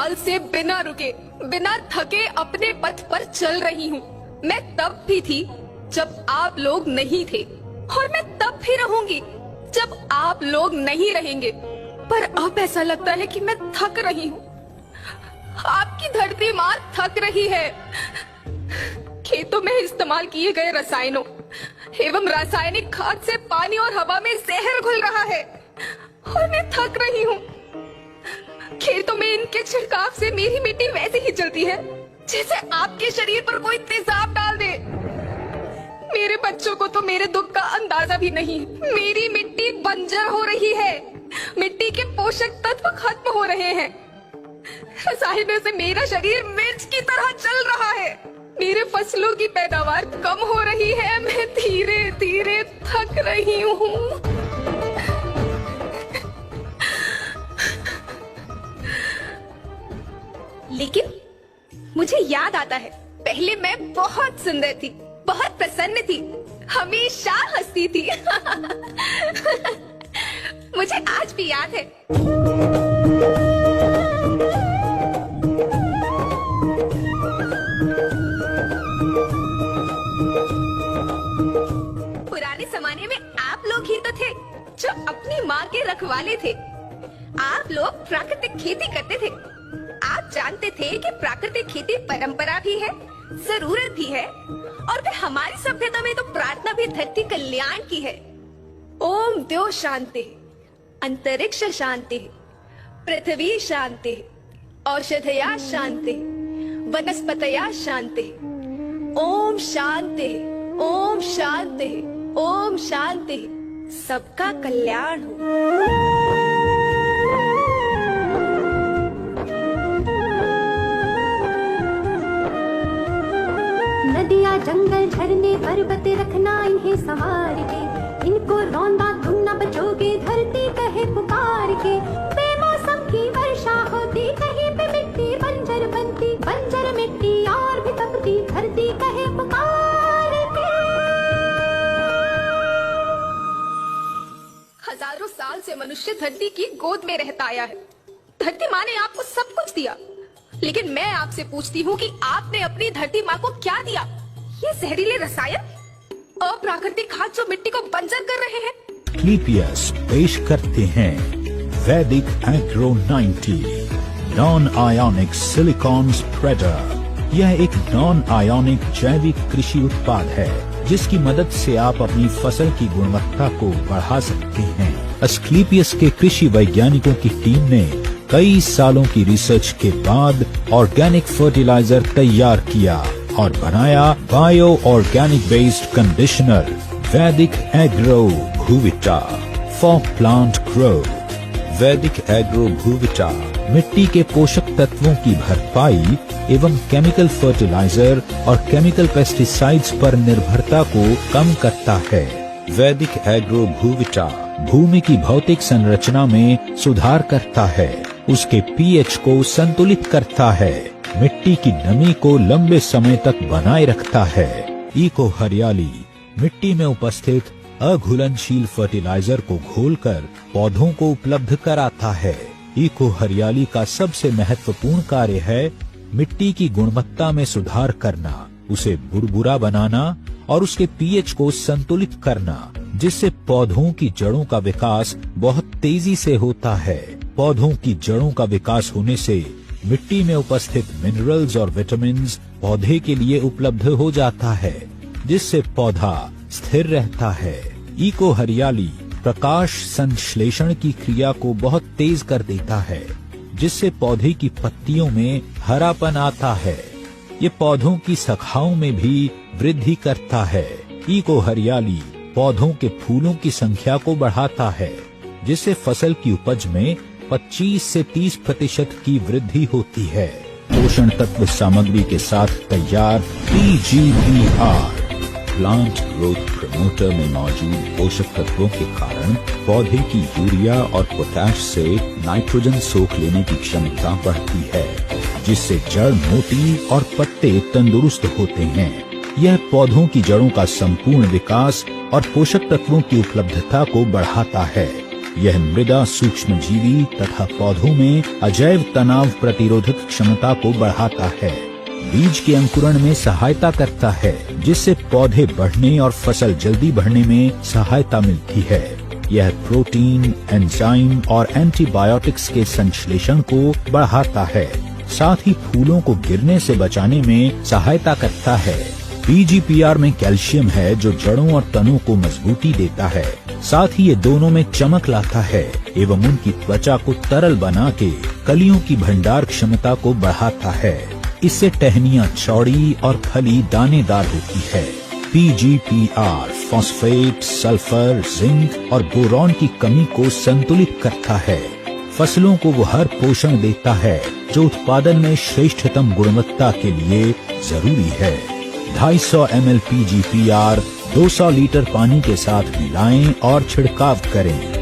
साल से बिना रुके, बिना थके अपने पथ पर चल रही हूँ। मैं तब भी थी जब आप लोग नहीं थे, और मैं तब भी रहूंगी जब आप लोग नहीं रहेंगे। पर अब ऐसा लगता है कि मैं थक रही हूँ। आपकी धरती माँ थक रही है। खेतों में इस्तेमाल किए गए रसायनों एवं रासायनिक खाद से पानी और हवा में जहर घुल रहा है, और मैं थक रही हूँ। खेतों में इनके छिड़काव से मेरी मिट्टी वैसे ही चलती है जैसे आपके शरीर पर कोई तेजाब डाल दे। मेरे बच्चों को तो मेरे दुख का अंदाजा भी नहीं। मेरी मिट्टी बंजर हो रही है, मिट्टी के पोषक तत्व खत्म हो रहे हैं। रसायनों से मेरा शरीर मिर्च की तरह चल रहा है। मेरे फसलों की पैदावार कम हो रही है। मैं धीरे धीरे थक रही हूँ। लेकिन मुझे याद आता है, पहले मैं बहुत सुंदर थी, बहुत प्रसन्न थी, हमेशा हंसती थी। मुझे आज भी याद है। पुराने जमाने में आप लोग ही तो थे जो अपनी माँ के रखवाले थे। आप लोग प्राकृतिक खेती करते थे। आप जानते थे कि प्राकृतिक खेती परंपरा भी है, जरूरत भी है, और फिर हमारी सभ्यता में तो प्रार्थना भी धरती कल्याण की है। ओम द्यो शांति, अंतरिक्ष शांति, पृथ्वी शांति, औषधया शांति, वनस्पतया शांति। ओम शांति, ओम शांति, ओम शांति। सबका कल्याण हो। नदियाँ, जंगल, झरने, पर्वत रखना इन्हें संवार के। इनको रौंदा तुम न बचोगे, धरती कहे पुकार के। बेमौसम की वर्षा होती, कहीं पे मिट्टी बंजर बनती, बंजर मिट्टी और भी तपती, धरती कहे पुकार के। हजारों साल से मनुष्य धरती की गोद में रहता आया है। धरती माँ ने आपको सब कुछ दिया, लेकिन मैं आपसे पूछती हूँ कि आपने अपनी धरती माँ को क्या दिया? ये जहरीले रसायन, अप्राकृतिक खाद जो मिट्टी को बंजर कर रहे हैं। एस्क्लेपियस पेश करते हैं वैदिक agro 90 non ionic silicon spreader. यह एक नॉन आयोनिक जैविक कृषि उत्पाद है जिसकी मदद से आप अपनी फसल की गुणवत्ता को बढ़ा सकते हैं। एस्क्लेपियस के कृषि वैज्ञानिकों की टीम ने कई सालों की रिसर्च के बाद ऑर्गेनिक फर्टिलाइजर तैयार किया और बनाया बायो ऑर्गेनिक बेस्ड कंडीशनर वैदिक एग्रो भूविटा फॉर प्लांट ग्रोथ। वैदिक एग्रो भूविटा मिट्टी के पोषक तत्वों की भरपाई एवं केमिकल फर्टिलाइजर और केमिकल पेस्टिसाइड्स पर निर्भरता को कम करता है। वैदिक एग्रो भूविटा भूमि की भौतिक संरचना में सुधार करता है, उसके पीएच को संतुलित करता है, मिट्टी की नमी को लंबे समय तक बनाए रखता है। इको हरियाली मिट्टी में उपस्थित अघुलनशील फर्टिलाइजर को घोलकर पौधों को उपलब्ध कराता है। इको हरियाली का सबसे महत्वपूर्ण कार्य है मिट्टी की गुणवत्ता में सुधार करना, उसे बुरबुरा बनाना और उसके पीएच को संतुलित करना, जिससे पौधों की जड़ों का विकास बहुत तेजी से होता है। पौधों की जड़ों का विकास होने से मिट्टी में उपस्थित मिनरल्स और विटामिन्स पौधे के लिए उपलब्ध हो जाता है, जिससे पौधा स्थिर रहता है। इको हरियाली प्रकाश संश्लेषण की क्रिया को बहुत तेज कर देता है, जिससे पौधे की पत्तियों में हरापन आता है। ये पौधों की शाखाओं में भी वृद्धि करता है। इको हरियाली पौधों के फूलों की संख्या को बढ़ाता है, जिससे फसल की उपज में 25 से 30% की वृद्धि होती है। पोषण तत्व सामग्री के साथ तैयार PGPR प्लांट ग्रोथ प्रमोटर में मौजूद पोषक तत्वों के कारण पौधे की यूरिया और पोटैश से नाइट्रोजन सोख लेने की क्षमता बढ़ती है, जिससे जड़ मोटी और पत्ते तंदुरुस्त होते हैं। यह पौधों की जड़ों का संपूर्ण विकास और पोषक तत्वों की उपलब्धता को बढ़ाता है। यह मृदा सूक्ष्मजीवी तथा पौधों में अजैव तनाव प्रतिरोधक क्षमता को बढ़ाता है। बीज के अंकुरण में सहायता करता है, जिससे पौधे बढ़ने और फसल जल्दी बढ़ने में सहायता मिलती है। यह प्रोटीन, एंजाइम और एंटीबायोटिक्स के संश्लेषण को बढ़ाता है। साथ ही फूलों को गिरने से बचाने में सहायता करता है। PGPR में कैल्शियम है, जो जड़ों और तनों को मजबूती देता है। साथ ही ये दोनों में चमक लाता है एवं उनकी त्वचा को तरल बना के कलियों की भंडार क्षमता को बढ़ाता है। इससे टहनियाँ चौड़ी और फली दानेदार होती है। PGPR फॉस्फेट, सल्फर, जिंक और बोरॉन की कमी को संतुलित करता है। फसलों को वो हर पोषण देता है जो उत्पादन में श्रेष्ठतम गुणवत्ता के लिए जरूरी है। 250 ml PGPR 200 लीटर पानी के साथ मिलाएं और छिड़काव करें।